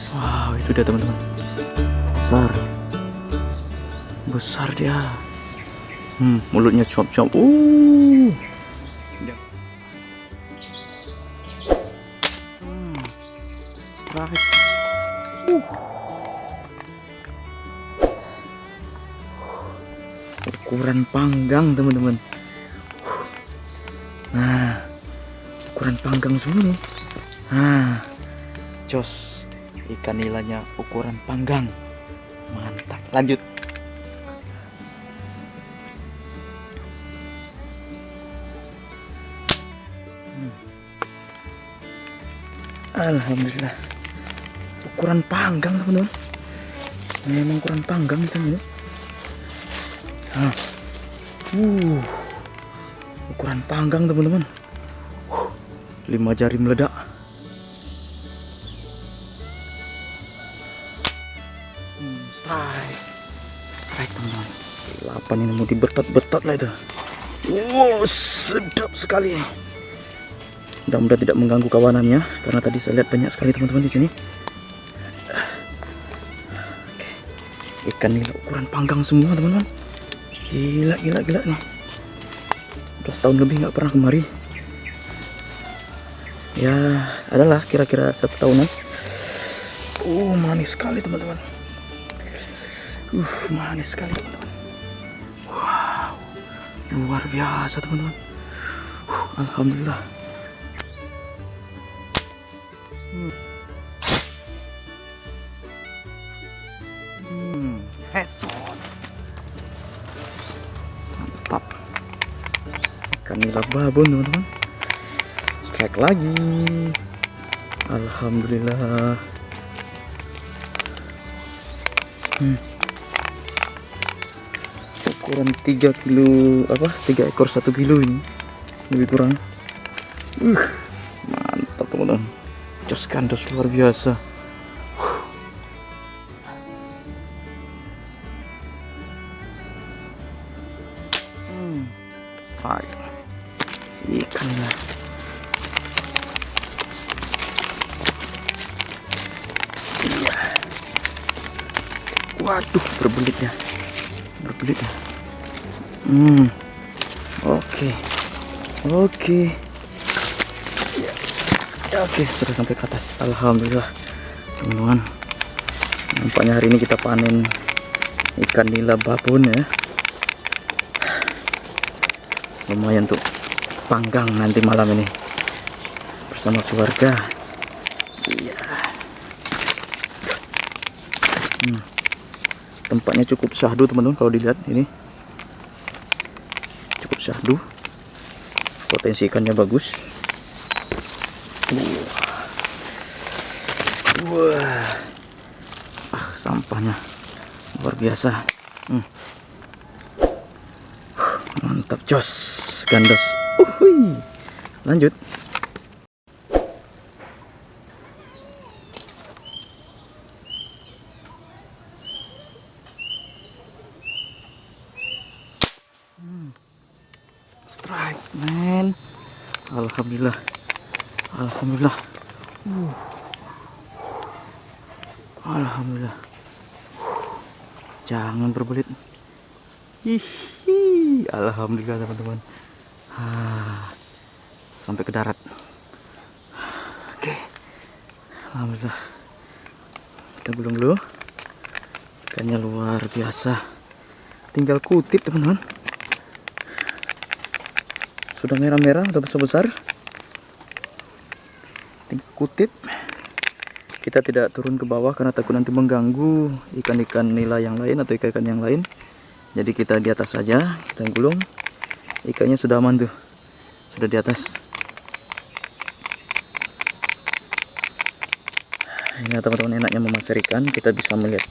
Wow, itu dia teman-teman. Besar. Besar dia. Mulutnya cuap-cuap. Strike. Ukuran panggang teman-teman. Nah, ukuran panggang semua nih. Nah, jos, ikan nilanya ukuran panggang. Mantap, lanjut. Alhamdulillah, ukuran panggang teman-teman. Memang ukuran panggang ikan ini. Ukuran panggang teman-teman. 5 jari meledak. Strike teman-teman. 8 ini mau dibetot-betot lah itu. Wow, sedap sekali. Mudah-mudahan tidak mengganggu kawanannya, karena tadi saya lihat banyak sekali teman-teman di sini. Ikan nila ukuran panggang semua teman-teman. Gila nih. 11 tahun lebih nggak pernah kemari. Ya, adalah kira-kira 1 tahunan. Manis sekali teman-teman. Manis sekali teman-teman. Wow, luar biasa teman-teman. Alhamdulillah. Headshot. Mantap. Ikan nila babon teman-teman. Strike lagi. Alhamdulillah. Ukuran 3 kilo, 3 ekor 1 kilo ini lebih kurang. Mantap teman-teman. Jos kandos luar biasa. Strike ikannya. Waduh, berbelit ya. Oke. Oke, sudah sampai ke atas. Alhamdulillah teman-teman. Nampaknya hari ini kita panen ikan nila babon ya. Lumayan untuk panggang nanti malam ini bersama keluarga. Iya. Tempatnya cukup syahdu teman-teman, kalau dilihat ini cukup syahdu. Potensi ikannya bagus. Sampahnya luar biasa. Mantap, jos gandos. Lanjut. Strike, man. Alhamdulillah. Alhamdulillah. Jangan berbelit. Alhamdulillah teman-teman. Sampai ke darat. Oke. Alhamdulillah. Kita gulung dulu. Ikannya luar biasa. Tinggal kutip teman-teman. Sudah merah-merah, udah besar-besar. Tinggal kutip. Kita tidak turun ke bawah karena takut nanti mengganggu ikan-ikan nila yang lain atau ikan-ikan yang lain. Jadi kita di atas saja, kita gulung. Ikannya sudah aman tuh, sudah di atas. Ini teman-teman, enaknya memasar ikan, kita bisa melihat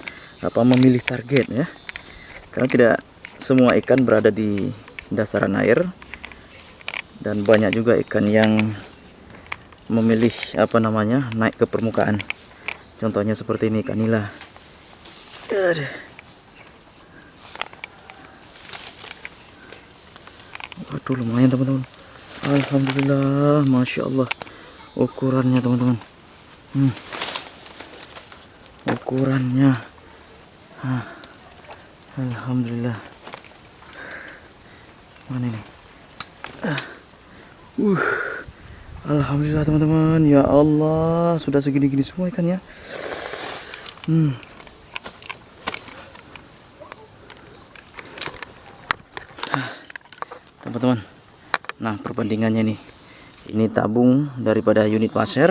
memilih target ya. Karena tidak semua ikan berada di dasaran air, dan banyak juga ikan yang memilih naik ke permukaan. Contohnya seperti ini, ikan nila. Waduh, lumayan teman-teman. Alhamdulillah, masya Allah ukurannya teman-teman. ukurannya. Alhamdulillah. Mana ini? Alhamdulillah teman-teman. Ya Allah, sudah segini-gini semua ikannya. Teman-teman, nah perbandingannya nih, ini tabung daripada unit pasir,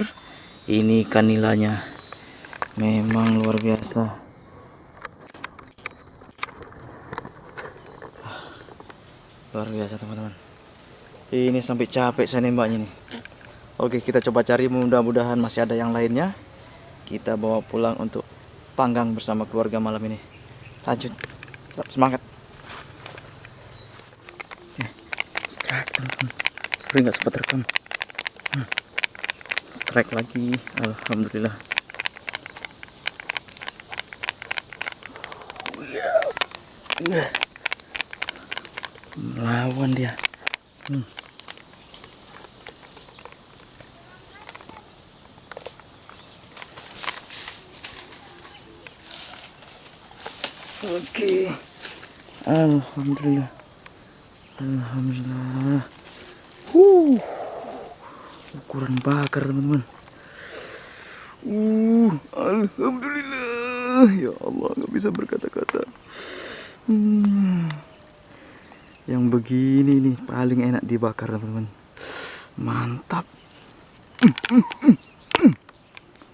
ini ikan nilanya memang luar biasa. Luar biasa teman-teman, ini sampai capek saya nembaknya nih. Oke, kita coba cari, mudah-mudahan masih ada yang lainnya, kita bawa pulang untuk panggang bersama keluarga malam ini. Lanjut, tetap semangat. Strike teman-teman, sorry nggak sempat rekam. Strike lagi, alhamdulillah. Melawan dia. Oke, alhamdulillah. Alhamdulillah. Ukuran bakar teman-teman. Alhamdulillah. Ya Allah, nggak bisa berkata-kata. Yang begini nih paling enak dibakar teman-teman. Mantap.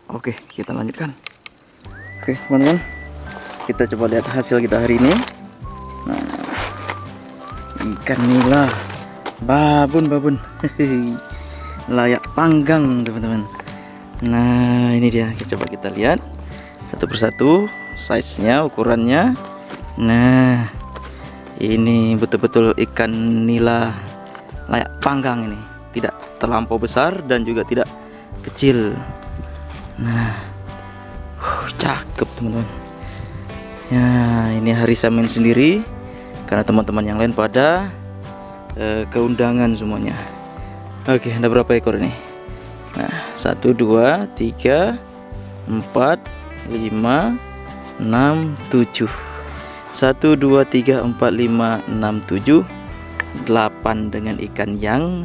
Oke, kita lanjutkan. Oke teman-teman, kita coba lihat hasil kita hari ini. Nah, ikan nila babun layak panggang teman-teman. Nah ini dia, coba kita lihat satu persatu size-nya, ukurannya. Nah ini betul-betul ikan nila layak panggang ini, tidak terlampau besar dan juga tidak kecil. Nah cakep teman-teman ya. Ini hari saya main sendiri karena teman-teman yang lain pada keundangan semuanya. Oke, ada berapa ekor ini? Nah, 1, 2, 3, 4, 5, 6, 7. 1, 2, 3, 4, 5, 6, 7. 8 dengan ikan yang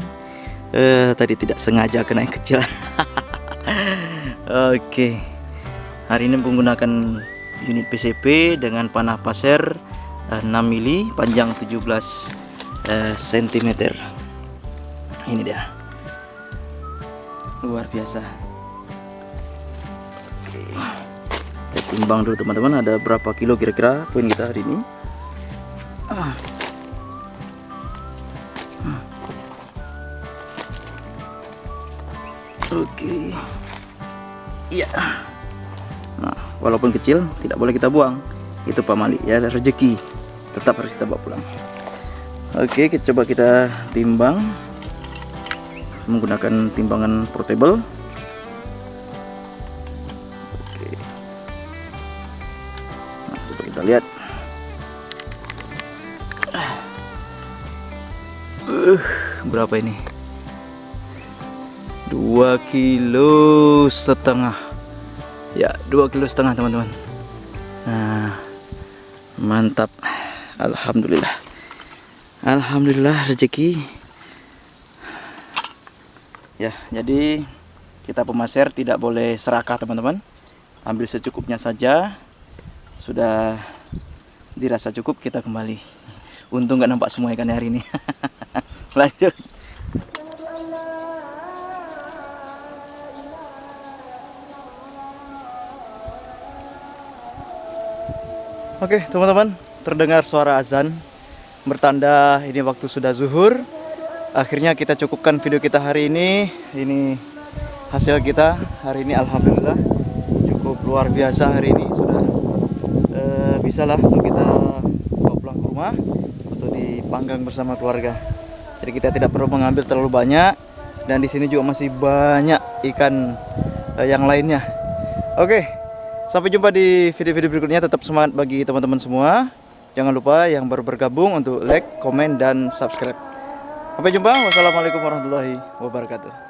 tadi tidak sengaja kena yang kecil. Oke, hari ini menggunakan unit PCP dengan panah pasir 6 mili, panjang 17 cm. Ini dia, luar biasa. Oke, kita timbang dulu teman-teman, ada berapa kilo kira-kira poin kita hari ini. Oke, iya. Nah, walaupun kecil tidak boleh kita buang, itu pamali ya, rezeki tetap harus kita bawa pulang. Oke, coba kita timbang menggunakan timbangan portable. Oke, nah, coba kita lihat. Berapa ini? 2,5 kilo. Ya, 2,5 kilo teman-teman. Nah, mantap. Alhamdulillah. Alhamdulillah rezeki. Ya, jadi kita pemasir tidak boleh serakah teman-teman. Ambil secukupnya saja. Sudah dirasa cukup, kita kembali. Untung nggak nampak semua ikan hari ini. Lanjut. Oke teman-teman, terdengar suara azan, bertanda ini waktu sudah zuhur. Akhirnya kita cukupkan video kita hari ini. Ini hasil kita hari ini, alhamdulillah cukup luar biasa. Hari ini sudah bisa lah untuk kita bawa pulang ke rumah untuk dipanggang bersama keluarga. Jadi kita tidak perlu mengambil terlalu banyak, dan di sini juga masih banyak ikan yang lainnya. Oke, sampai jumpa di video-video berikutnya. Tetap semangat bagi teman-teman semua. Jangan lupa yang baru bergabung untuk like, komen, dan subscribe. Sampai jumpa. Wassalamualaikum warahmatullahi wabarakatuh.